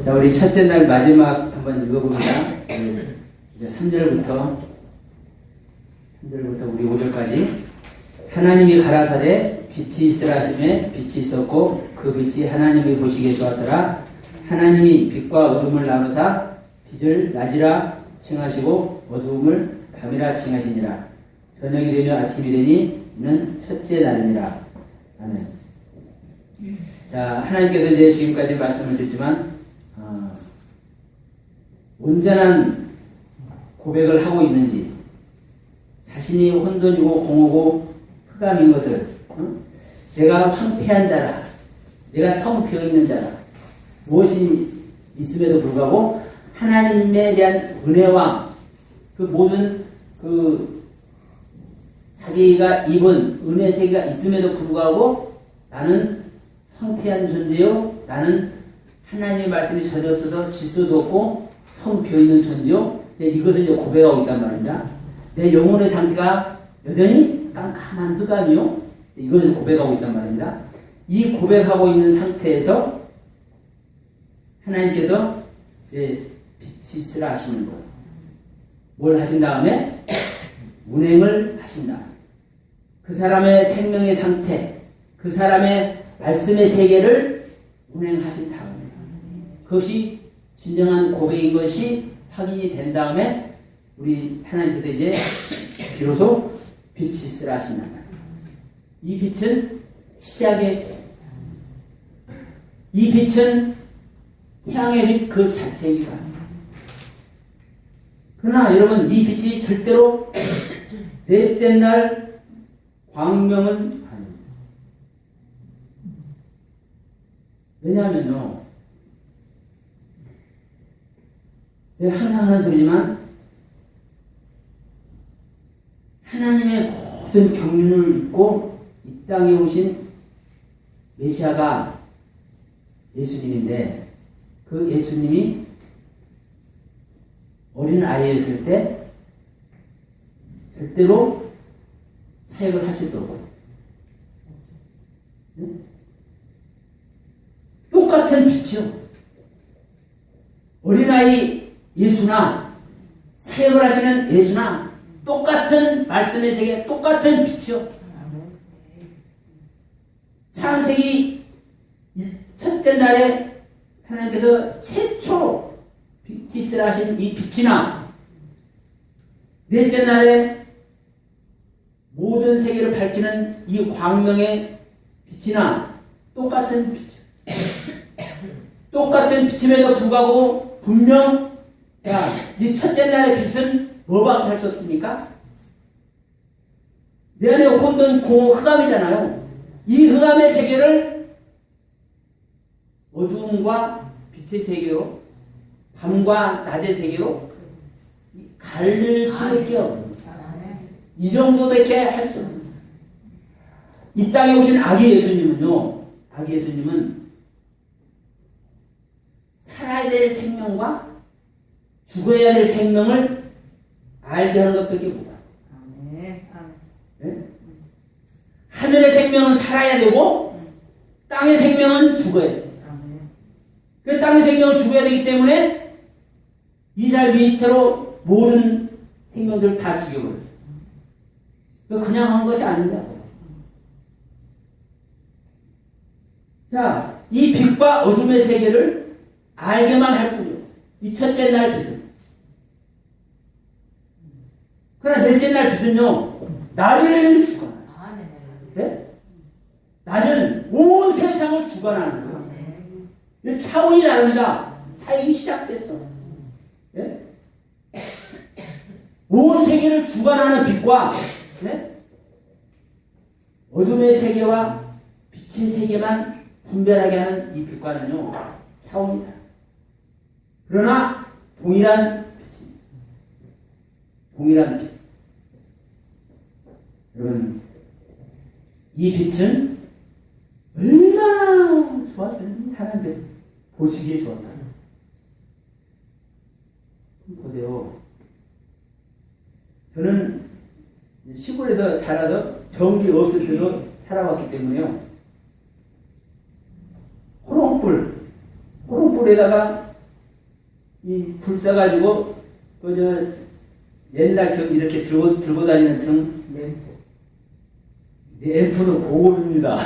자, 우리 첫째 날 마지막 한번 읽어봅니다. 이제 3절부터 우리 5절까지. 하나님이 가라사대 빛이 있으라 하시매 빛이 있었고 그 빛이 하나님이 보시기에 좋았더라. 하나님이 빛과 어둠을 나누사 빛을 낮이라 칭하시고 어두움을 밤이라 칭하시니라. 저녁이 되며 아침이 되니 이는 첫째 날이니라. 아멘. 자, 하나님께서 이제 지금까지 말씀을 드렸지만 온전한 고백을 하고 있는지, 자신이 혼돈이고 공허고 흑암인 것을, 내가 황폐한 자라, 내가 텅 비어있는 자라, 무엇이 있음에도 불구하고 하나님에 대한 은혜와 그 모든 자기가 입은 은혜 세계가 있음에도 불구하고 나는 황폐한 존재요, 나는 하나님의 말씀이 전혀 없어서 질서도 없고 텅 비어있는 존재요. 이것을 이제 고백하고 있단 말입니다. 내 영혼의 상태가 여전히 깜깜한 흑암이요. 이것을 고백하고 있단 말입니다. 이 고백하고 있는 상태에서 하나님께서 빛이 있으라 하시는 것. 뭘 하신 다음에? 운행을 하신다. 그 사람의 생명의 상태, 그 사람의 말씀의 세계를 운행하신 다음에 그것이 진정한 고백인 것이 확인이 된 다음에 우리 하나님께서 이제 비로소 빛이 있으라 하신단 말이에요. 이 빛은 시작의 빛. 이 빛은 태양의 빛 그 자체이기도 합니다. 그러나 여러분, 이 빛이 절대로 넷째 날 광명은 아닙니다. 왜냐하면요, 제가 항상 하는 소리지만 하나님의 모든 경륜을 입고 이 땅에 오신 메시아가 예수님인데, 그 예수님이 어린 아이였을 때 절대로 사역을 하실 수 없거든요. 똑같은 빛이요. 어린아이 예수나 사역을 하시는 예수나 똑같은 말씀의 세계, 똑같은 빛이요. 창세기 첫째 날에 하나님께서 최초로 빛이 있으라 하신 이 빛이나 넷째 날에 모든 세계를 밝히는 이 광명의 빛이나 똑같은 빛. 똑같은 빛임에도 불구하고 분명 이 첫째 날의 빛은 뭐밖에 할 수 없습니까? 내 안에 혼돈, 공허, 흑암이잖아요. 이 흑암의 세계를 어두움과 빛의 세계로, 밤과 낮의 세계로 갈릴 수밖에 없습니다. 이 정도밖에 할 수 없습니다. 이 땅에 오신 아기 예수님은요, 아기 예수님은 살아야 될 생명과 죽어야 될 생명을 알게 하는 것밖에 못합니다. 네? 하늘의 생명은 살아야 되고 땅의 생명은 죽어야 돼요. 그 땅의 생명은 죽어야 되기 때문에 이 살 밑으로 모든 생명들을 다 죽여버렸어요. 그냥 한 것이 아닙니다. 자, 이 빛과 어둠의 세계를 알게만 할 뿐이요. 이 첫째 날 빛은. 그러나 넷째 날 빛은요, 낮을 주관하는 거예요. 네? 낮은 온 세상을 주관하는 거예요. 차원이 다릅니다. 사역이 시작됐어. 네? 온 세계를 주관하는 빛과, 네? 어둠의 세계와 빛의 세계만 분별하게 하는 이 빛과는요, 차원이 다릅니다. 그러나 동일한 빛입니다. 동일한 빛. 여러분, 이 빛은 얼마나 좋았는지 하나님께서 보시기에 좋았다. 보세요. 저는 시골에서 자라서 전기 없을 때도 살아왔기 때문에요. 호롱불에다가 이 불 써가지고 그 옛날 등 이렇게 들고 다니는 등 램프는 고급입니다.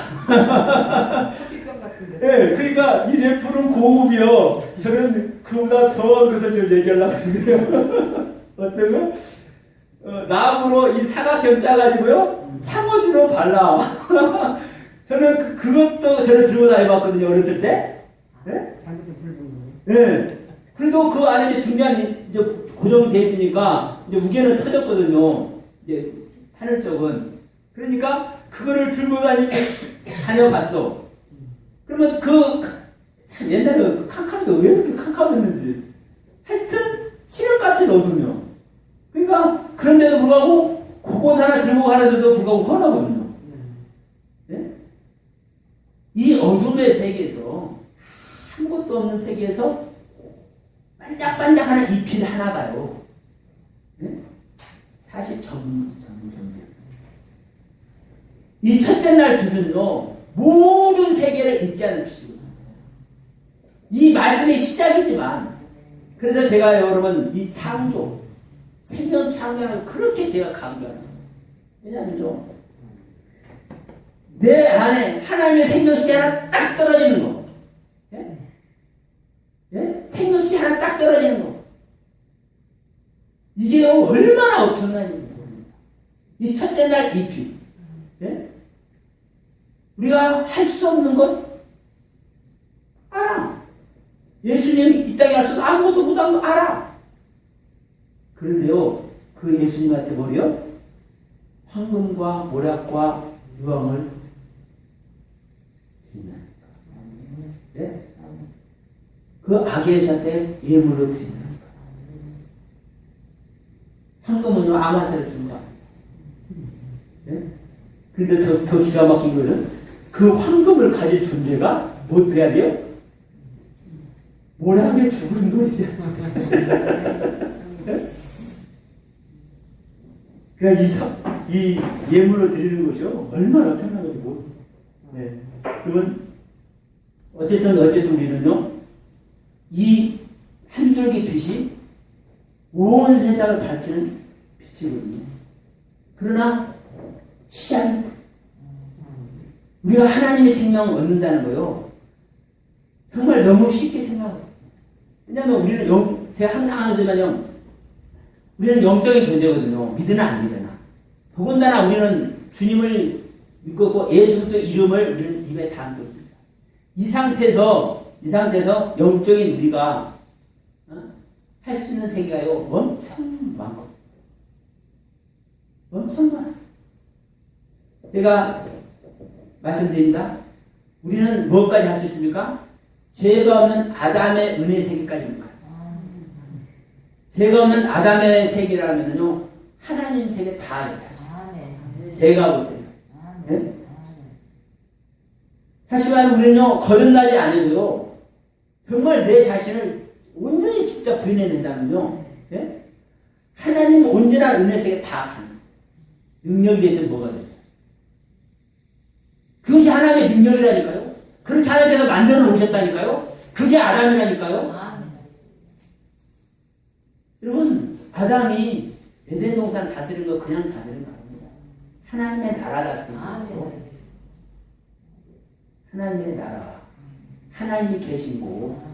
네, 그러니까 이 램프는 고급이요. 저는 그보다 더한 것을 지금 얘기하려고 하는데요. 어떤 거? 나무로 이 사각형 짜가지고요, 창호지로 발라. 저는 그것도 저는 들고 다녀봤거든요, 어렸을 때. 네? 네. 그래도 그 안에 이제 등잔이 이제 고정이 돼 있으니까, 이제 무게는 터졌거든요. 이제 하늘 쪽은. 그러니까 그거를 들고 다녀봤어. 그러면 참 옛날에 캄캄해도 왜 이렇게 캄캄했는지. 하여튼, 칠흑 같은 어둠이요. 그러니까, 그런데도 불구하고, 그곳 하나 들고 가는데도 불구하고 훤하거든요. 네? 이 어둠의 세계에서, 아무것도 없는 세계에서, 반짝반짝하는 이 빛 하나가요. 네? 사실 전문. 이 첫째 날 빛은요, 모든 세계를 잊게 하는 빛이거든요. 이 말씀의 시작이지만, 그래서 제가 여러분, 이 창조, 생명 창조는 그렇게 제가 강조합니다. 왜냐하면요, 내 안에 하나님의 생명씨 하나 딱 떨어지는 거. 예? 예? 생명씨 하나 딱 떨어지는 거. 이게요, 얼마나 엄청난 일입니까? 이 첫째 날 이 빛. 예? 우리가 할 수 없는 것 알아. 예수님 이 땅에 와서 아무것도 못한 거 알아. 그런데요, 그 예수님한테 뭐래요? 황금과 모략과 유황을 드린다. 네? 그 아기에서한테 예물로 드린다. 황금은요, 아무한테나 주는 거 아니에요. 네? 그런데 더 기가 막힌 거는 그 황금을 가질 존재가 뭐 돼야 돼요? 모략의 죽음도 있어요. 네? 그러니까 이 예물로 드리는 것이요, 얼마나 엄청난 것이고. 네. 그러면 어쨌든 우리는요, 이 한 줄기 빛이 온 세상을 밝히는 빛이거든요. 그러나 시작이 우리가 하나님의 생명을 얻는다는 거요, 정말 너무 쉽게 생각해요. 왜냐하면 우리는 제가 항상 하는 소리만요, 우리는 영적인 존재거든요. 믿으나 안 믿으나. 더군다나 우리는 주님을 믿고 예수 그리스도 이름을 우리는 입에 담고 있습니다. 이 상태에서 영적인 우리가 할 수 있는 세계가요, 엄청 많거든요. 엄청 많아요. 제가 말씀드립니다. 우리는 뭐까지 할 수 있습니까? 죄가 없는 아담의 은혜 세계까지입니다. 죄가 없는 아담의 세계라면요, 하나님 세계 다 있어요. 죄가 볼 때는. 네? 사실 말하면 우리는요, 거듭나지 않아도요, 정말 내 자신을 온전히 진짜 부인해낸다면요, 네? 하나님 온전한 은혜 세계 다 가는 능력이 됐든 뭐가 됐든. 그것이 하나님의 능력이라니까요. 그렇게 하나님께서 만들어 놓으셨다니까요. 그게 아담이라니까요. 여러분, 아담이 에덴 동산 다스린 거 그냥 다스린 거 아닙니다. 하나님의 나라 다스린 거예요. 하나님의 나라, 하나님이 계신 곳.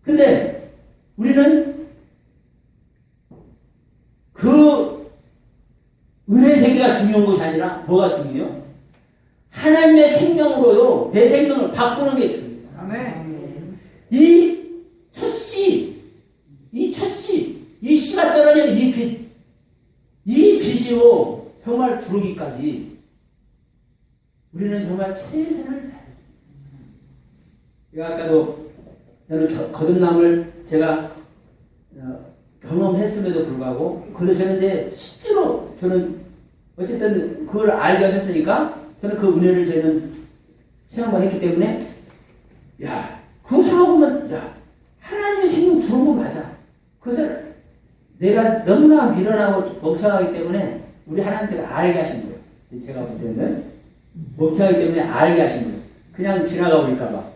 근데 우리는 그 은혜 세계가 중요한 것이 아니라 뭐가 중요해요? 하나님의 생명으로요, 내 생명을 바꾸는 게 중요해요. 아멘. 이 씨가 떨어지는 이 빛이요, 정말 두르기까지 우리는 정말 최선을 다해요. 제가 아까도 저는 거듭남을 제가 경험했음에도 불구하고, 그래서 저는 이제 실제로 저는 어쨌든 그걸 알게 하셨으니까 저는 그 은혜를 저는 체험을 했기 때문에, 야, 그거 생각하면, 야, 하나님의 생명 주는 거 맞아. 그것을 내가 너무나 미련하고 멍청하기 때문에 우리 하나님께서 알게 하신 거예요. 제가 볼 때는 멍청하기 때문에 알게 하신 거예요. 그냥 지나가 버릴까봐.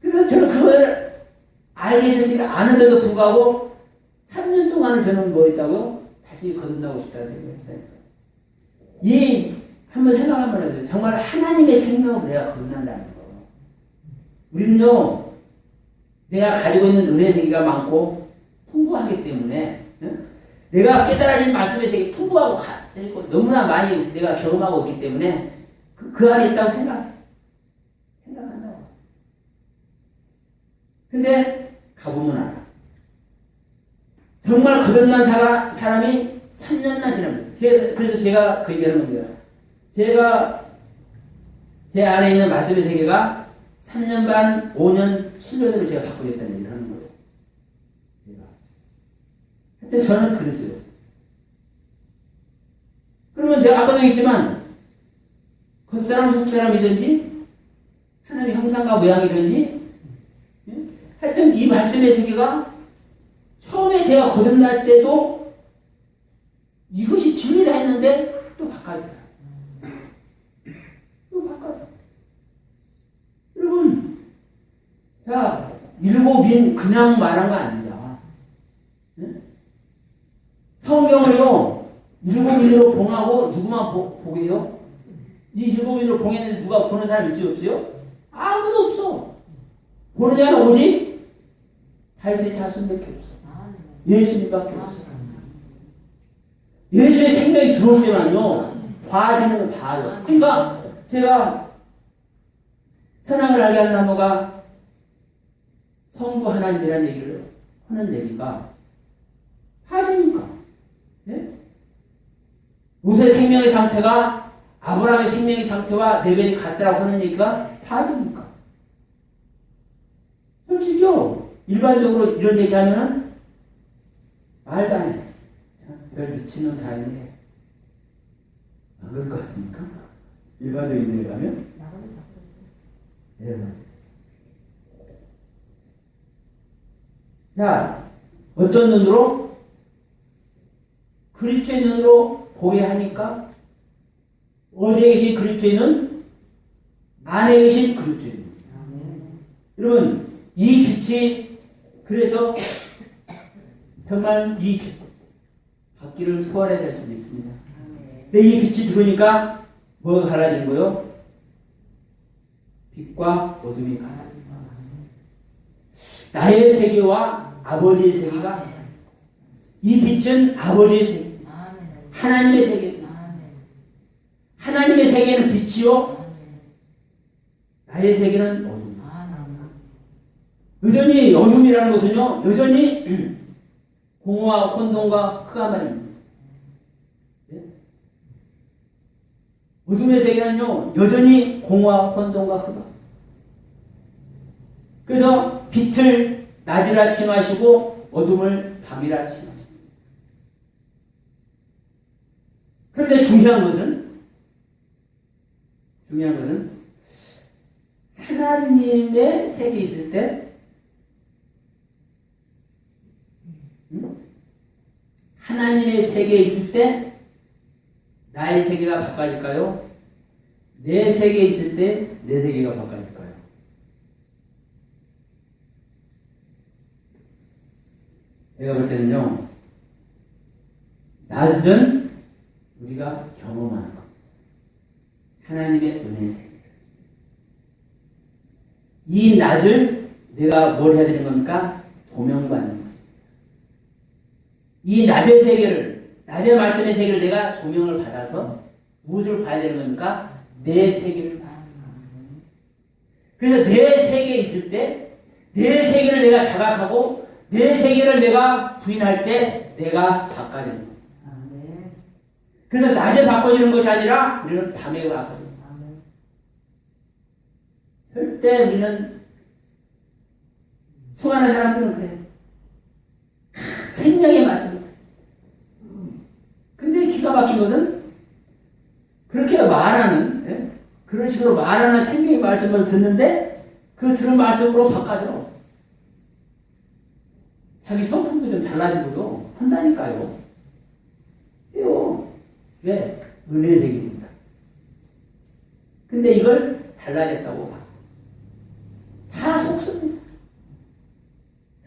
그래서 저는 그걸 알게 되셨으니까 아는데도 불구하고 3년 동안을 저는 뭐 했다고요? 다시 거듭나고 싶다는 생각을 했어요. 한번 생각 한번 해보세요. 정말 하나님의 생명으로 내가 거듭난다는 거. 우리는요, 내가 가지고 있는 은혜 세계가 많고 풍부하기 때문에 내가 깨달아진 말씀의 세계 풍부하고 너무나 많이 내가 경험하고 있기 때문에 그 안에 있다고 생각한다고. 근데 가보면 알아. 정말 거듭난 사람이 3년만 지납니다. 그래서 제가 그 얘기하는 겁니다. 제가 제 안에 있는 말씀의 세계가 3년 반, 5년, 7년으로 제가 바꾸겠다는 얘기를 하는 거예요. 하여튼 저는 그랬어요. 그러면 제가 아까도 얘기했지만 겉사람 속사람이든지 하나님의 형상과 모양이든지 하여튼 이 말씀의 세계가 처음에 제가 거듭날 때도 이것이 진리다 했는데 또 바꿔졌다. 또 바꿔졌다. 여러분, 자, 일곱인 그냥 말한 거 아닙니다. 성경을요, 일곱인으로 봉하고 누구만 보게요? 이 일곱인으로 봉했는데 누가 보는 사람 있어요, 없어요? 아무도 없어. 보는 자는 오직 다윗의 자손밖에 없어. 예수님밖에 없어. 예수의 생명이 들어올 때만요, 봐지는 건 봐요. 그러니까 제가 선악을 알게 하는 나무가 성부 하나님이라는 얘기를 하는 얘기가 봐지니까. 네? 모세의 생명의 상태가 아브라함의 생명의 상태와 레벨이 같다라고 하는 얘기가 봐지니까. 솔직히요, 일반적으로 이런 얘기 하면은 말도 안 해. 이걸 미치는 다 있네. 안 그럴 것 같습니까? 일반적인 얘기 하면? 네. 자, 어떤 눈으로? 그리스도의 눈으로 보게 하니까 어디에 계신 그리스도의 눈? 안에 계신 그리스도의 눈. 여러분, 이 빛이 그래서 정말 이 빛 받기를 소원해야 될 줄도 있습니다. 근데 이 빛이 들어오니까 뭐가 갈라지는 거요? 빛과 어둠이 갈라지는 거예요. 나의 세계와 아버지의 세계가 이 빛은 아버지의 세계, 하나님의 세계. 하나님의 세계는 빛이요, 나의 세계는 어둠. 여전히 어둠이라는 것은요, 여전히 공허와 혼돈과 흑암만입니다. 어둠의 세계는요, 여전히 공허와 혼돈과 흑암. 그래서 빛을 낮이라 칭하시고 어둠을 밤이라 칭하십니다. 그런데 중요한 것은 하나님의 세계에 있을 때 하나님의 세계에 있을 때 나의 세계가 바꿔질까요? 내 세계에 있을 때 내 세계가 바꿔질까요? 제가 볼 때는요, 낮은 우리가 경험하는 것, 하나님의 은혜 세계. 이 낮을 내가 뭘 해야 되는 겁니까? 조명받는 것입니다. 이 낮의 세계를, 낮의 말씀의 세계를 내가 조명을 받아서 무엇을 봐야 되는 겁니까? 내 세계를 봐야 합니다. 그래서 내 세계에 있을 때, 내 세계를 내가 자각하고, 내 세계를 내가 부인할 때, 내가 바꿔지는 겁니다. 그래서 낮에 바꿔지는 것이 아니라, 우리는 밤에 바꿔집니다. 절대 우리는, 수많은 사람들은 그래요. 생명의 말씀입니다. 근데 기가 막힌 것은 그렇게 말하는, 그런 식으로 말하는 생명의 말씀을 듣는데 그 들은 말씀으로 바꿔줘. 자기 성품도 좀 달라지고요. 한다니까요. 왜요? 왜? 은혜의 세계입니다. 근데 이걸 달라졌다고 봐.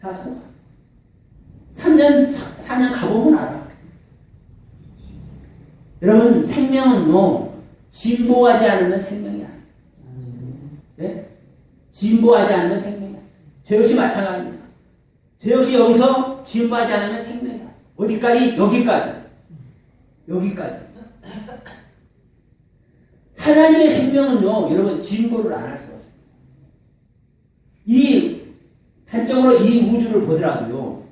다 속아. 3년, 4년 가보면 알아. 여러분, 생명은요, 진보하지 않으면 생명이야. 네? 진보하지 않으면 생명이야. 저 역시 마찬가지입니다. 저 역시 여기서 진보하지 않으면 생명이야. 어디까지? 여기까지. 여기까지. 하나님의 생명은요, 여러분, 진보를 안 할 수 없어요. 단적으로 이 우주를 보더라고요.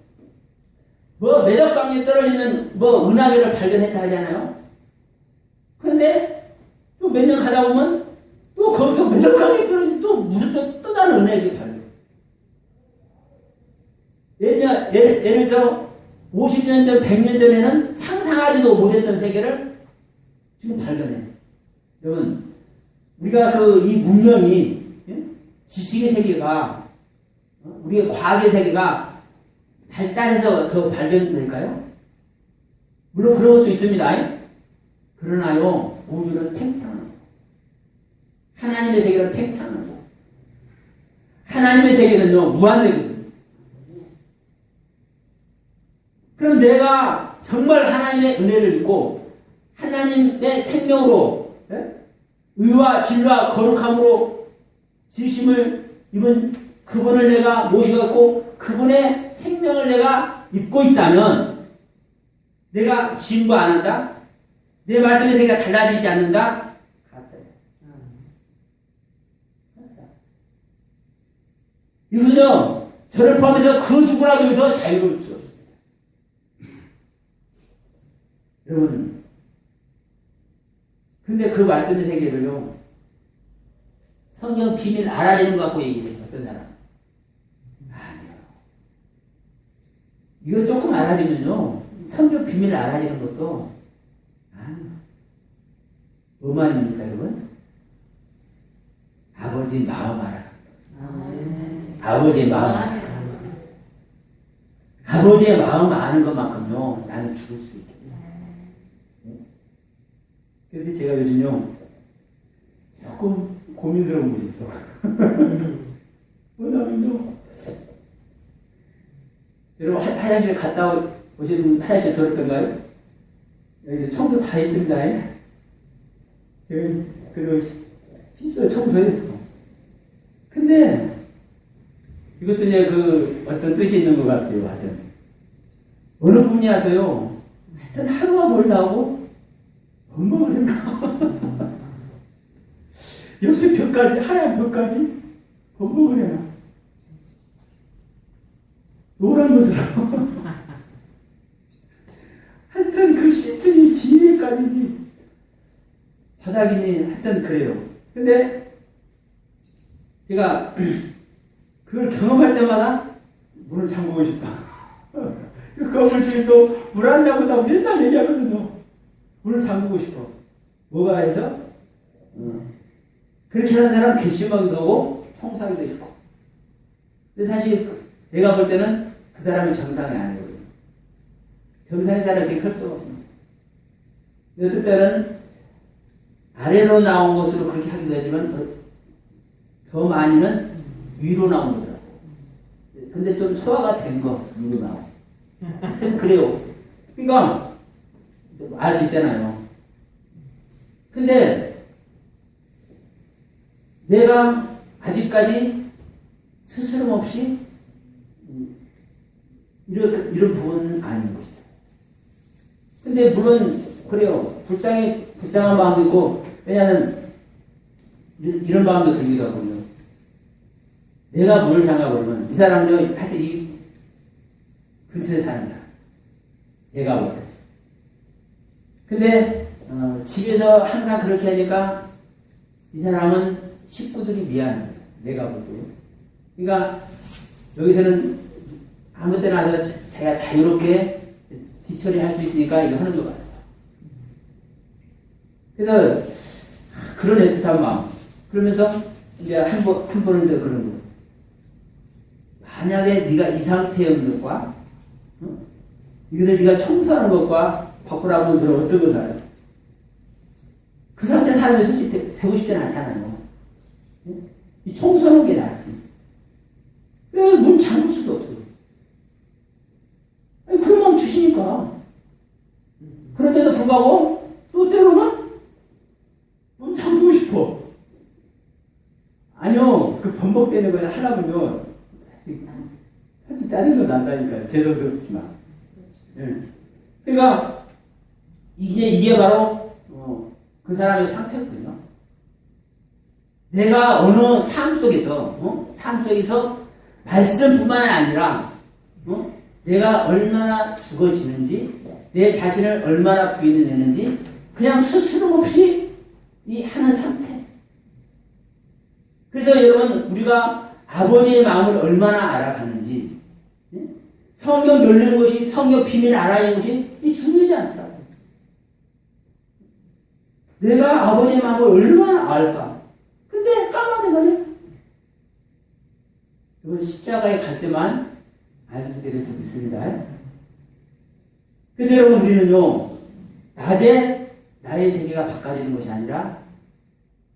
매덕강에 떨어지는 은하계를 발견했다 하잖아요. 근데 또 몇 년 가다 보면 또 거기서 매덕강에 떨어진 또 무슨 또 다른 은하계 발견. 예를 들어서 50년 전, 100년 전에는 상상하지도 못했던 세계를 지금 발견해. 여러분, 우리가 이 문명이, 지식의 세계가, 우리의 과학의 세계가 발달해서 더 발견될까요? 물론 그런 것도 있습니다. 그러나요, 우주는 팽창하고, 하나님의 세계는 팽창하고, 하나님의 세계는요, 무한대거든요. 그럼 내가 정말 하나님의 은혜를 입고, 하나님의 생명으로, 의와 진리와 거룩함으로 진심을 입은 그분을 내가 모셔갖고 그분의 생명을 내가 입고 있다면 내가 진보 안 한다? 내 말씀의 세계가 달라지지 않는다? 가짜야. 이거는요, 저를 포함해서 그 누구라도 해서 자유로울 수 없습니다. 여러분, 근데 그 말씀의 세계를요, 성경 비밀 알아내는 것 갖고 얘기해요. 어떤 사람? 아니요. 이거 조금 알아주면요, 성경 비밀 알아내는 것도, 아니요. 뭐 말입니까, 여러분? 아버지 마음 알아. 아버지의 마음 알아. 아버지의 마음 아는 것만큼요, 나는 죽을 수 있겠다. 그래서 제가 요즘요, 조금 고민스러운 것이 있어. 뭐냐면요, 여러분, 화장실 갔다 오시는 분 화장실 더럽던가요? 여기 청소 다 했습니다. 제가 그래도 힘써 청소했어. 근데 이것도 이제 어떤 뜻이 있는 것 같아요. 하여튼 어느 분이 하세요. 하여튼 하루가 멀다 하고 건강을 했나? 여기 벽까지, 하얀 벽까지 건강을 해놔. 노란 것으로. 하여튼 그 시트니 뒤에까지니 바닥이니 하여튼 그래요. 근데 제가 그걸 경험할 때마다 문을 잠그고 싶다. 그 건물주인도 물 안 잠그다고 맨날 얘기하거든요. 문을 잠그고 싶어. 뭐가 해서? 그렇게 하는 사람 괘씸하기도 하고 청소하기도 싶고. 근데 사실 내가 볼 때는 그 사람이 정상이 아니거든요. 정상인 사람이 그렇게 클 수가 없습니다. 어떨 때는 아래로 나온 것으로 그렇게 하기도 하지만 더 많이는 위로 나온 거더라고. 근데 좀 소화가 된 거 위로 나오고. 하여튼 그래요. 그러니까 알 수 있잖아요. 근데 내가 아직까지 스스럼 없이 이런 부분은 아닌 것이다. 근데 물론 그래요. 불쌍한 마음도 있고, 왜냐하면 이런 마음도 들기도 하거든요. 내가 뭘 향하고는 이 사람도 하여튼 이 근처에 사는다. 제가 볼 때. 근데 집에서 항상 그렇게 하니까 이 사람은 식구들이 미안해요. 내가 볼 때. 그러니까 여기서는 아무 때나 와서 자기가 자유롭게 뒤처리할 수 있으니까 이거 하는 거 같아요. 그래서 그런 애틋한 마음. 그러면서 이제 한 번은 더 그런 거. 만약에 네가 이 상태인 것과 이것을 네가 청소하는 것과 바꾸라고 하면 어떤 걸 살아요? 그 상태 사람이 솔직히 되고 싶지는 않잖아요. 이 청소하는 게 낫지. 왜 문 잠글 수도 없어요. 그러면 주시니까. 그런데도 불구하고 또 때로는 또 참고 싶어. 아니요, 그 번복되는 걸 하려면요, 사실 짜증도 난다니까요. 죄송스럽지만. 예. 그러니까 이게 바로 그 사람의 상태거든요. 내가 어느 삶 속에서 말씀뿐만 아니라 내가 얼마나 죽어지는지, 내 자신을 얼마나 부인해내는지 그냥 스스럼 없이 이 하는 상태. 그래서 여러분, 우리가 아버지의 마음을 얼마나 알아가는지, 성경 열리는 것이, 성경 비밀을 알아내는 것이 중요하지 않더라고요. 내가 아버지의 마음을 얼마나 알까? 근데 까마득하네. 이건 십자가에 갈 때만 알게 될 줄 믿습니다. 그래서 여러분, 우리는요, 낮에 나의 세계가 바꿔지는 것이 아니라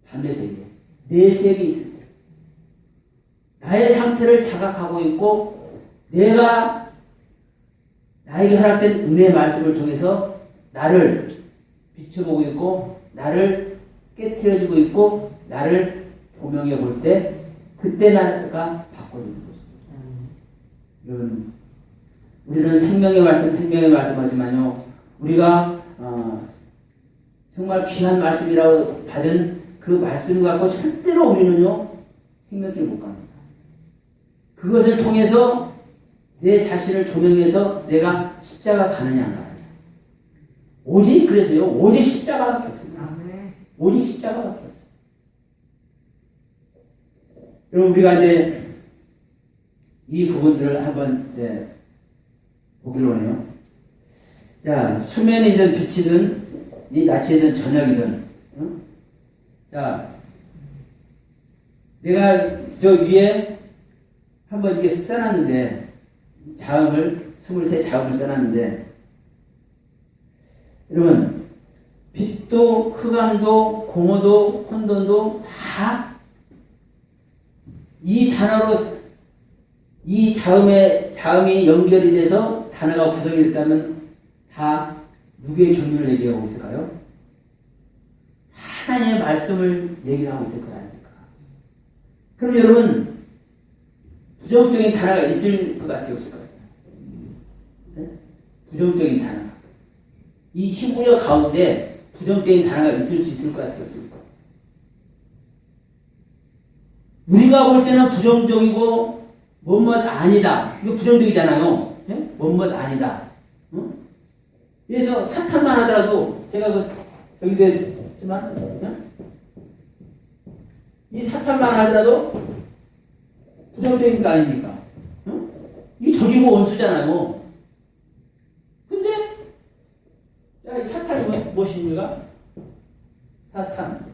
밤의 세계, 내 세계에 있을 때 나의 상태를 자각하고 있고, 내가 나에게 허락된 은혜의 말씀을 통해서 나를 비춰보고 있고, 나를 깨트려주고 있고, 나를 조명해 볼 때, 그때 나가 바꿔주는 것입니다. 우리는 생명의 말씀 하지만요, 우리가 정말 귀한 말씀이라고 받은 그 말씀 갖고 절대로 우리는요, 생명길 못 갑니다. 그것을 통해서 내 자신을 조명해서 내가 십자가 가느냐 안 가느냐. 오직 그래서요, 오직 십자가밖에 없습니다. 오직 십자가밖에 없어요. 여러분, 우리가 이제 이 부분들을 한번 이제 보기로 하네요. 자, 수면이든 빛이든 이 낮이든 저녁이든, 자, 내가 저 위에 한번 이렇게 써놨는데, 자음을 23자음을 써놨는데, 여러분, 빛도 흑암도 공허도 혼돈도 다 이 단어로, 이 자음이 연결이 돼서 단어가 구성이 됐다면 다 누구의 경륜을 얘기하고 있을까요? 하나님의 말씀을 얘기하고 있을 거 아닙니까? 그럼 여러분, 부정적인 단어가 있을 것 같아요, 없을 것 같아요? 네? 부정적인 단어. 이 히브리어 가운데 부정적인 단어가 있을 수 있을 것 같아요, 없을 것 같아요? 우리가 볼 때는 부정적이고 뭐뭇 아니다. 이거 부정적이잖아요. 네? 뭐뭇 아니다. 그래서 사탄만 하더라도 제가 저기도 했지만 이 사탄만 하더라도 부정적인 거 아닙니까? 이 적이고 원수잖아요. 근데 자, 이 사탄이 무엇입니까? 사탄.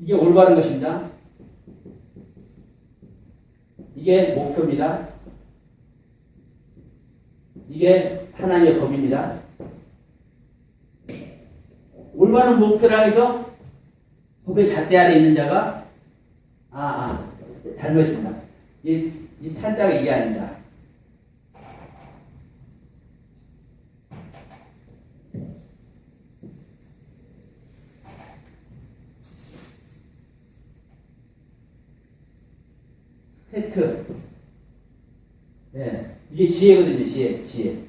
이게 올바른 것입니다. 이게 목표입니다. 이게 하나님의 법입니다. 올바른 목표를 향해서 법의 잣대 아래 있는 자가 잘못했습니다. 이 탄자가 이게 아닙니다. 헤트. 네. 이게 지혜거든요, 지혜.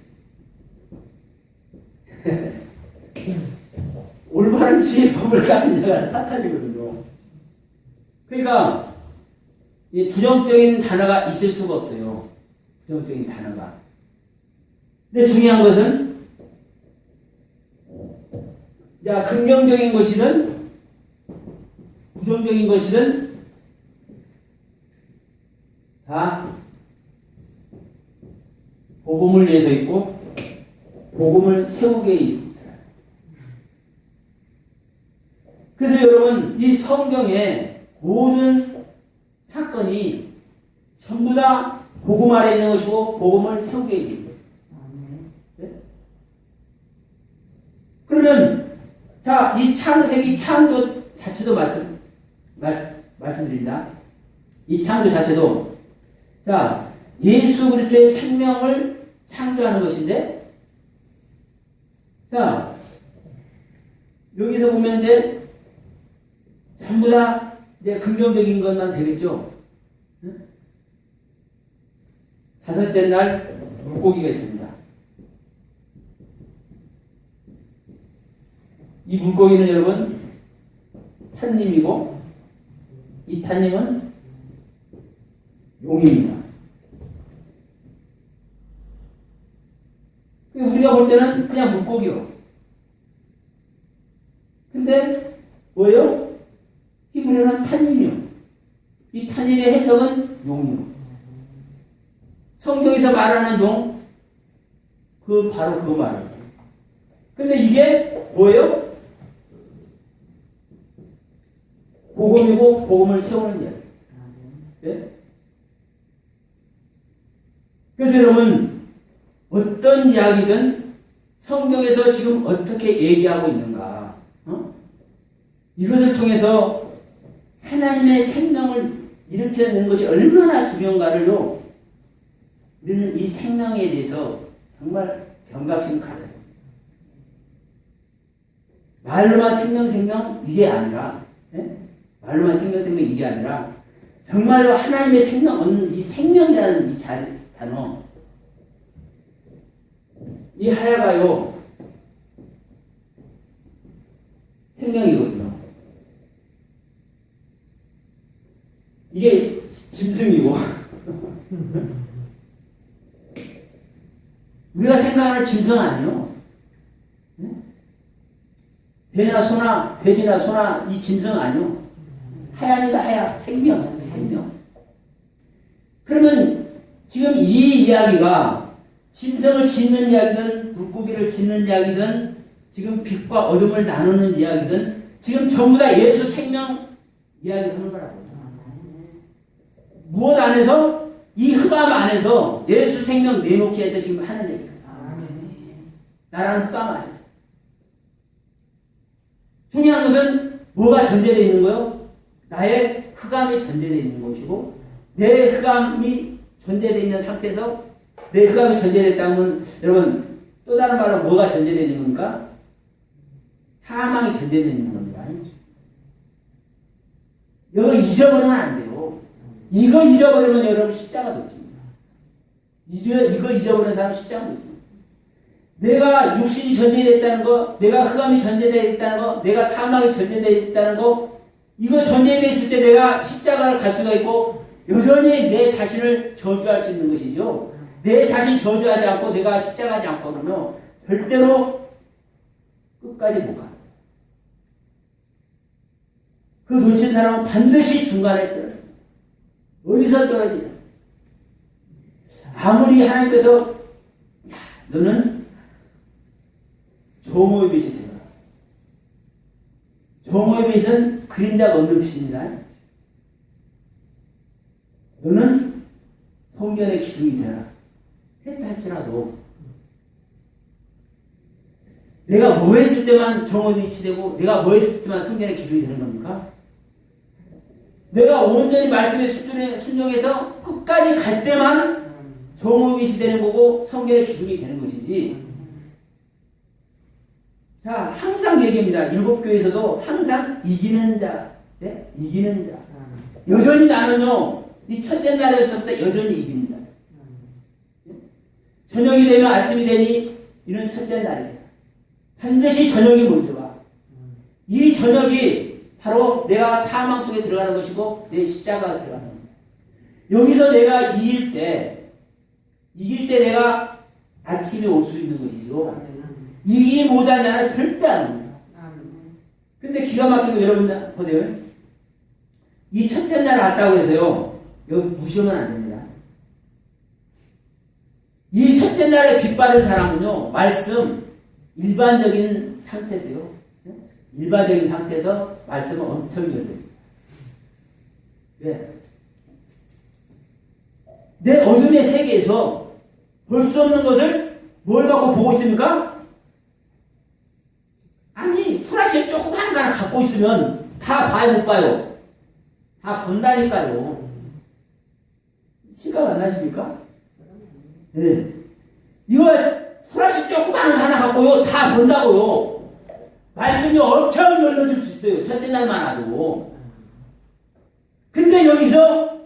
올바른 지혜의 법을 가진 자가 사탄이거든요. 그러니까, 이 부정적인 단어가 있을 수가 없어요. 부정적인 단어가. 근데 중요한 것은, 자, 긍정적인 것이든, 부정적인 것이든, 다 복음을 위해서 있고 복음을 세우게 있다. 그래서 여러분, 이 성경의 모든 사건이 전부 다 복음 아래 있는 것이고 복음을 세우게 있습니다. 네? 그러면 자, 이 창세기 창조 자체도 말씀드립니다. 이 창조 자체도 자, 예수 그리스도의 생명을 창조하는 것인데, 자, 여기서 보면 이제 전부 다 이제 긍정적인 것만 되겠죠. 다섯째 날 물고기가 있습니다. 이 물고기는 여러분 탄님이고, 이 탄님은 용입니다. 우리가 볼 때는 그냥 물고기요. 근데 뭐예요? 히브리어는 탄님이요. 이 탄님의 해석은 용이요. 성경에서 말하는 용, 바로 그거 말이에요. 근데 이게 뭐예요? 복음이고 복음을 세우는 이야기. 네? 그래서 여러분, 어떤 이야기든 성경에서 지금 어떻게 얘기하고 있는가, 이것을 통해서 하나님의 생명을 일으켜내는 것이 얼마나 중요한가를요, 우리는 이 생명에 대해서 정말 경각심 가져요. 말로만 생명 이게 아니라, 말로만 생명 이게 아니라 정말로 하나님의 생명 얻는 이 생명이라는 이 단어, 이 하야가요 생명이거든요. 이게 짐승이고 우리가 생각하는 짐승 아니에요. 배나 소나 돼지나 소나 이 짐승 아니요. 하야니까 하야, 생명. 그러면 지금 이 이야기가 짐승을 짓는 이야기든 물고기를 짓는 이야기든 지금 빛과 어둠을 나누는 이야기든 지금 전부 다 예수 생명 이야기를 하는 거라고요. 무엇 안에서? 이 흑암 안에서 예수 생명 내놓기 위해서 지금 하는 얘기예요. 나라는 흑암 안에서. 중요한 것은 뭐가 전제되어 있는 거예요? 나의 흑암이 전제되어 있는 것이고, 내 흑암이 전제되어 있는 상태에서, 내 흑암이 전제되었다면, 여러분, 또 다른 말로 뭐가 전제되어 있는 겁니까? 사망이 전제되어 있는 겁니다. 이거 잊어버리면 안 돼요. 이거 잊어버리면 여러분 십자가 놓칩니다. 이거 잊어버리는 사람 십자가 놓칩니다. 내가 육신이 전제되어 있다는 거, 내가 흑암이 전제되어 있다는 거, 내가 사망이 전제되어 있다는 거, 이거 전제되어 있을 때 내가 십자가를 갈 수가 있고 여전히 내 자신을 저주할 수 있는 것이죠. 내 자신 저주하지 않고 내가 십자가하지 않고 그러면 절대로 끝까지 못 가요. 그 놓친 사람은 반드시 중간에 떨어져요. 어디서 떨어지냐. 아무리 하나님께서 너는 조모의 빛이 되라. 조모의 빛은 그림자가 없는 빛입니다. 너는 성전의 기둥이 되라. 했다 할지라도 내가 뭐 했을 때만 정원이 위치되고 내가 뭐 했을 때만 성전의 기둥이 되는 겁니까? 내가 온전히 말씀의 수준에 순종해서 끝까지 갈 때만 정원이 되는 거고 성전의 기둥이 되는 것이지. 자, 항상 얘기합니다. 일곱 교회에서도 항상 이기는 자, 네? 이기는 자. 여전히 나는요, 이 첫째 날에서부터 여전히 이깁니다. 저녁이 되면 아침이 되니 이는 첫째 날입니다. 반드시 저녁이 먼저 와. 이 저녁이 바로 내가 사망 속에 들어가는 것이고 내 십자가가 들어가는 겁니다. 여기서 내가 이길 때 내가 아침에 올 수 있는 것이죠. 이기 못한 자는 절대 안 옵니다. 근데 기가 막히고 여러분 보세요. 이 첫째 날 왔다고 해서요, 여기 무시하면 안 됩니다. 이 첫째 날에 빚받은 사람은요, 말씀, 일반적인 상태에서요, 일반적인 상태에서 말씀은 엄청 열립니다. 왜? 내 어둠의 세계에서 볼 수 없는 것을 뭘 갖고 보고 있습니까? 아니, 프라시에 조그마한 거 하나 갖고 있으면 다 봐야 못 봐요. 다 본다니까요. 실감 안 나십니까? 네. 이거 후라시 조그마한 거 하나 갖고요 다 본다고요. 말씀이 엄청 열려줄 수 있어요. 첫째 날만 와도. 근데 여기서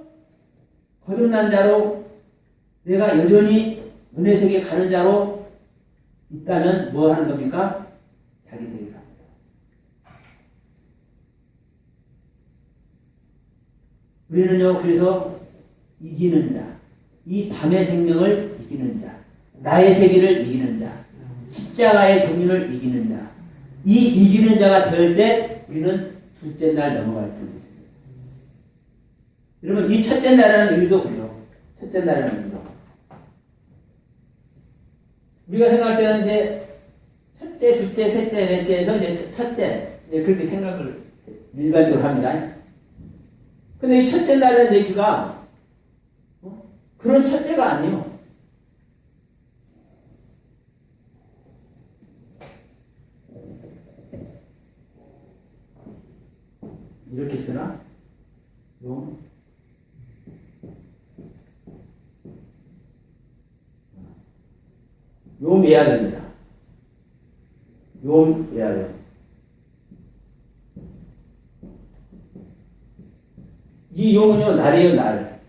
거듭난 자로 내가 여전히 은혜 세계 가는 자로 있다면 뭐 하는 겁니까? 자기 세계 갑니다. 우리는요, 그래서 이기는 자, 이 밤의 생명을 이기는 자, 나의 세계를 이기는 자, 십자가의 경륜을 이기는 자, 이 이기는 자가 될 때 우리는 둘째 날 넘어갈 수 있습니다. 여러분, 이 첫째 날이라는 의미도 그래요. 첫째 날이라는 의미도. 우리가 생각할 때는 이제 첫째, 둘째, 셋째, 넷째에서 이제 첫째, 이제 그렇게 생각을 일반적으로 합니다. 근데 이 첫째 날이라는 얘기가 그런 첫째가 아니에요. 이렇게 쓰나? 요 외야 됩니다. 요 외야 돼요. 이 용은요, 날이에요, 날.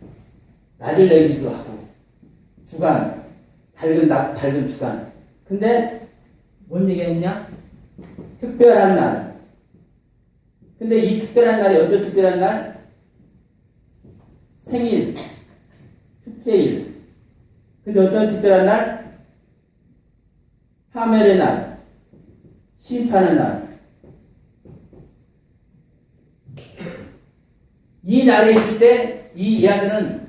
낮을 내기도 하고, 주간, 밝은 낮, 밝은 주간. 근데, 뭔 얘기 했냐? 특별한 날. 근데 이 특별한 날이 어떤 특별한 날? 생일, 축제일. 근데 어떤 특별한 날? 하멜의 날, 심판의 날. 이 날에 있을 때 이 이야기는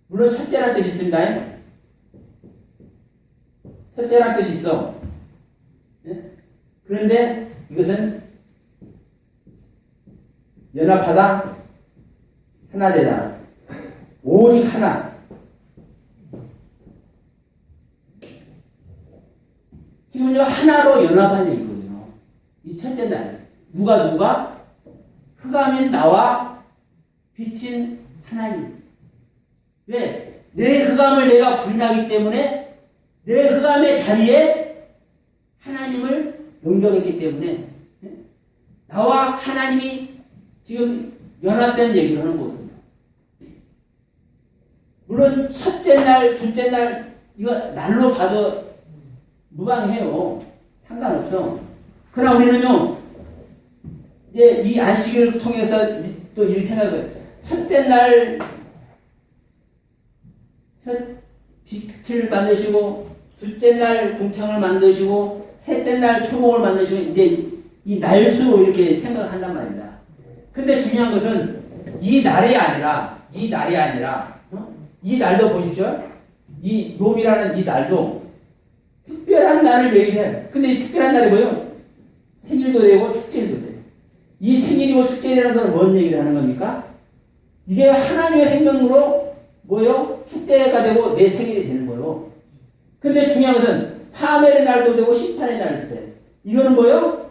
물론 첫째란 뜻이 있습니다. 첫째란 뜻이 있어. 그런데 이것은 연합하다, 하나 되다. 오직 하나. 지금요, 하나로 연합한 얘기거든요. 이 첫째 날. 누가? 흑암인 나와 빛인 하나님. 왜? 내 흑암을 내가 부인하기 때문에 내 흑암의 자리에 하나님을 영접했기 때문에 나와 하나님이 지금 연합된 얘기를 하는 거거든요. 물론 첫째 날, 둘째 날 이거 날로 봐도 무방해요. 상관없어. 그러나 우리는요, 이제 이 안식일을 통해서 또 이 생각을, 첫째 날, 첫 빛을 만드시고, 둘째 날 궁창을 만드시고, 셋째 날 초목을 만드시고, 이제 이 날수로 이렇게 생각한단 말입니다. 근데 중요한 것은 이 날이 아니라, 이 날도 보십시오. 이 욥이라는 이 날도 특별한 날을 얘기해. 근데 이 특별한 날이 뭐예요? 생일도 되고 축제일도 돼요. 이 생일이고 축제일이라는 건 뭔 얘기를 하는 겁니까? 이게 하나님의 생명으로 뭐예요? 축제가 되고 내 생일이 되는 거예요. 근데 중요한 것은 파멸의 날도 되고 심판의 날도 돼. 이거는 뭐예요?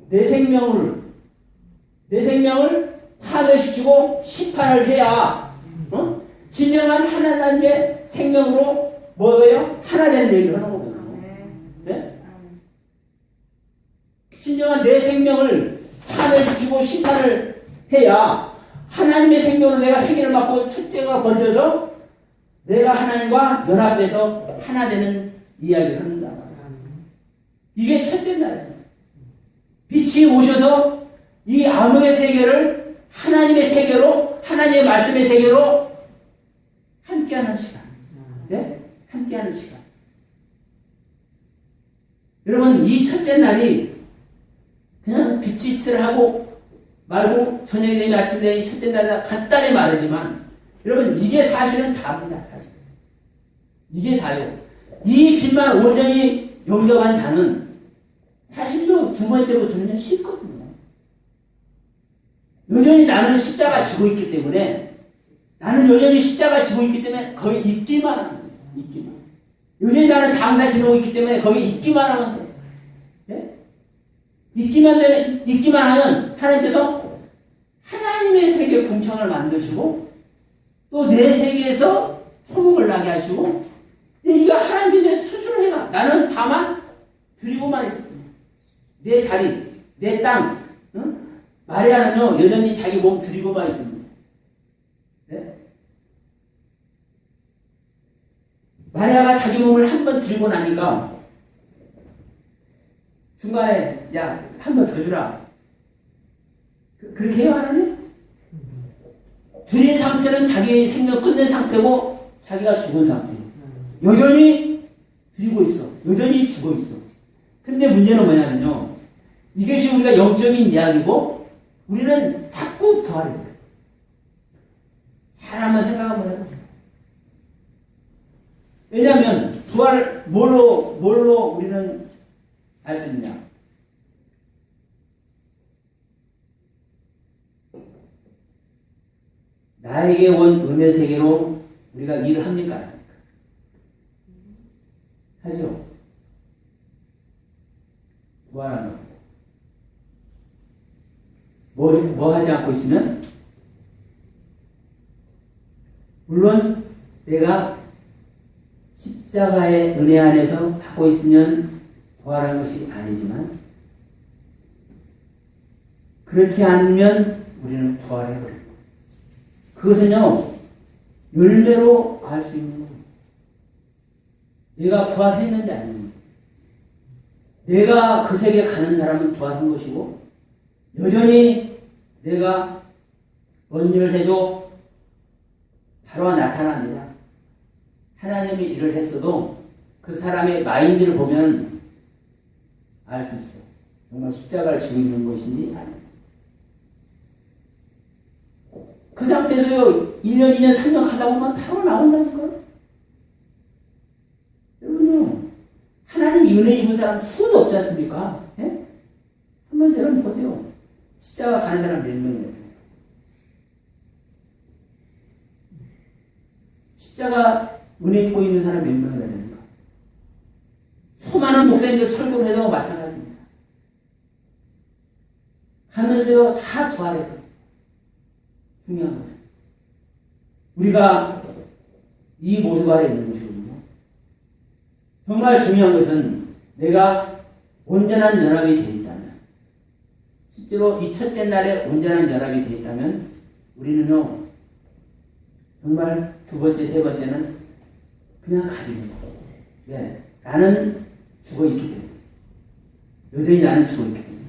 내 생명을 파멸시키고 심판을 해야 진정한 하나님의 생명으로 뭐예요? 하나 되는 얘기를 하는 거거든요. 네? 진정한 내 생명을 파멸시키고 심판을 해야 하나님의 생명으로 내가 생일을 맞고 축제가 번져서 내가 하나님과 연합돼서 하나 되는 이야기를 합니다. 이게 첫째 날이에요. 빛이 오셔서 이 암흑의 세계를 하나님의 세계로, 하나님의 말씀의 세계로 함께하는 시간. 네? 함께하는 시간. 여러분, 이 첫째 날이 그냥 빛이 있으라 하고 말고 저녁이 되면 아침이 되면 첫째 날이다 간단히 말하지만 여러분, 이게 사실은 다입니다. 사실. 이게 다요. 이 빛만 온전히 영접한 자는 사실로 두 번째부터는 쉽거든요. 여전히 나는 십자가 지고 있기 때문에 거기 있기만 하면 돼요. 있기만. 여전히 나는 장사 지내고 있기 때문에 거기 있기만 하면 돼요. 네? 있기만 하면 하나님께서 하나님의 세계 궁창을 만드시고 또 내 세계에서 초목을 나게 하시고, 네가 하나님께 스스로 해가. 나는 다만 드리고만 있을 뿐이야. 내 자리, 내 땅, 응? 마리아는요 여전히 자기 몸 드리고만 있습니다. 네? 마리아가 자기 몸을 한 번 드리고 나니까 중간에 야 한 번 더 주라. 그렇게 해요 하나님? 드린 상태는 자기의 생명 끝낸 상태고 자기가 죽은 상태예요. 여전히 드리고 있어. 여전히 죽어 있어. 근데 문제는 뭐냐면요. 이것이 우리가 영적인 이야기고 우리는 자꾸 부활해요. 잘 한번 생각해보면 해요. 왜냐하면 부활 뭘로 우리는 알 수 있냐? 나에게 온 은혜 세계로 우리가 일을 합니까? 하죠. 부활하는 뭐 하지 않고 있으면 물론 내가 십자가의 은혜 안에서 하고 있으면 부활한 것이 아니지만 그렇지 않으면 우리는 부활해버려요. 그것은요 열매로 알 수 있는 거예요. 내가 부활했는지 아닌지. 내가 그 세계에 가는 사람은 부활한 것이고 여전히 내가 뭔 일을 해도 바로 나타납니다. 하나님이 일을 했어도 그 사람의 마인드를 보면 알 수 있어요. 정말 십자가를 지고 있는 것인지 아닌지. 그 상태에서요 1년, 2년, 3년 가다 보면 바로 나온다니까요. 여러분요 하나님 은혜 입은 사람 수도 없지 않습니까? 예? 한번 여러분 보세요. 십자가 가는 사람 몇 명이에요? 십자가 은혜 입고 있는 사람 몇 명이나 됩니까? 수많은 목사님들 설교를 해도 마찬가지입니다. 가면서요 다 부활했거든요. 중요한 것은 우리가 이 모습 아래 있는 것이거든요. 정말 중요한 것은 내가 온전한 연합이 되어 있다면, 실제로 이 첫째 날에 온전한 연합이 되어 있다면 우리는요 정말 두 번째, 세 번째는 그냥 가지고 있는 거예요. 네, 나는 죽어 있기 때문에. 여전히 나는 죽어 있기 때문에.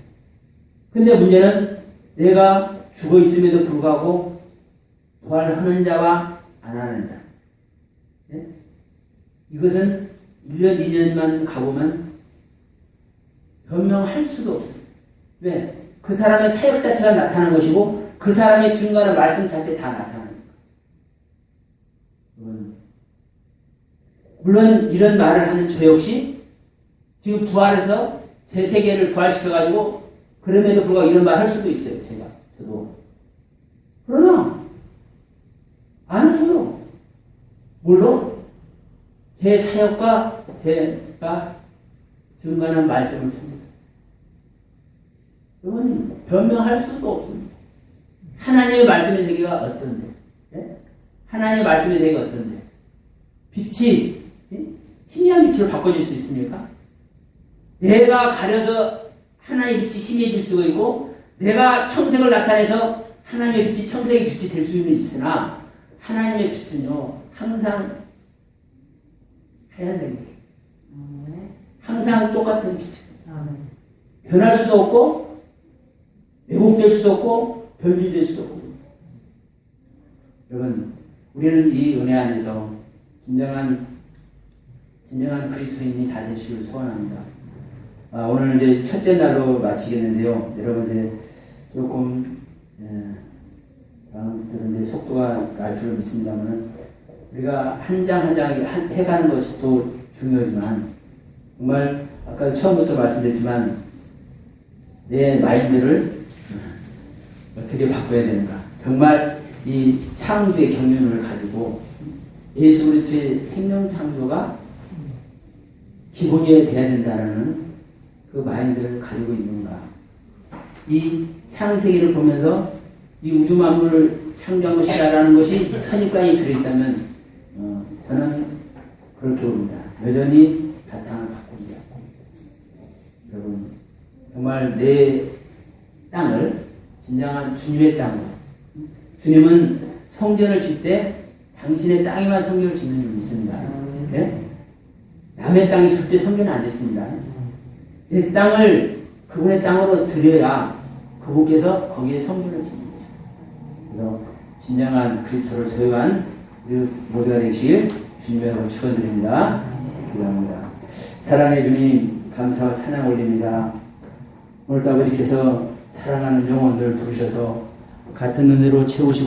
근데 문제는 내가 죽어 있음에도 불구하고 부활하는 자와 안 하는 자. 네? 이것은 1년, 2년만 가보면 변명할 수도 없어요. 왜? 그 사람의 사역 자체가 나타나는 것이고 그 사람의 증거하는 말씀 자체 다 나타나는 거예요. 물론 이런 말을 하는 저 역시 지금 부활해서 제 세계를 부활시켜가지고 그럼에도 불구하고 이런 말 할 수도 있어요. 저도. 그러나 안 해요. 물론 제 사역과 제가 증거하는 말씀을 통해서 여러분 변명할 수도 없습니다. 하나님의 말씀의 세계가 어떤데? 예? 하나님의 말씀의 세계가 어떤데? 빛이 희미한 빛으로 바꿔줄 수 있습니까? 내가 가려서 하나님의 빛이 희미해질 수가 있고 내가 청색을 나타내서 하나님의 빛이 청색의 빛이 될 수는 있으나 하나님의 빛은요 항상 하얀색이에요. 항상 똑같은 빛이에요. 변할 수도 없고 왜곡될 수도 없고 변질될 수도 없고. 여러분 우리는 이 은혜 안에서 진정한 그리스도인이 다 되시길 소원합니다. 오늘 이제 첫째 날로 마치겠는데요. 여러분 이제 조금 다음부터는 이제 속도가 날 줄 믿습니다만 우리가 한 장 한 장 해가는 것이 또 중요하지만 정말 아까 처음부터 말씀드렸지만 내 마인드를 어떻게 바꿔야 되는가. 정말 이 창조의 경륜을 가지고 예수 그리스도의 생명 창조가 기본이 돼야 된다는 그 마인드를 가지고 있는가. 이 창세기를 보면서 이 우주 만물을 창조한 것이다라는 것이 선입관이 들어있다면 저는 그렇게 봅니다. 여전히 바탕을 바꿉니다. 여러분 정말 내 땅을 진정한 주님의 땅으로, 주님은 성전을 짓 때 당신의 땅에만 성전을 짓는 줄 믿습니다. 네? 남의 땅이 절대 성전을 안 짓습니다. 내 땅을 그분의 땅으로 드려야 그분께서 거기에 성전을 짓는 거죠. 그래서 진정한 그리스도를 소유한 우리 모두가 되시길 주님으로 축원드립니다. 기도합니다. 사랑해 주님 감사와 찬양 올립니다. 오늘도 아버지께서 사랑하는 영혼들 부르셔서 같은 은혜로 채우시고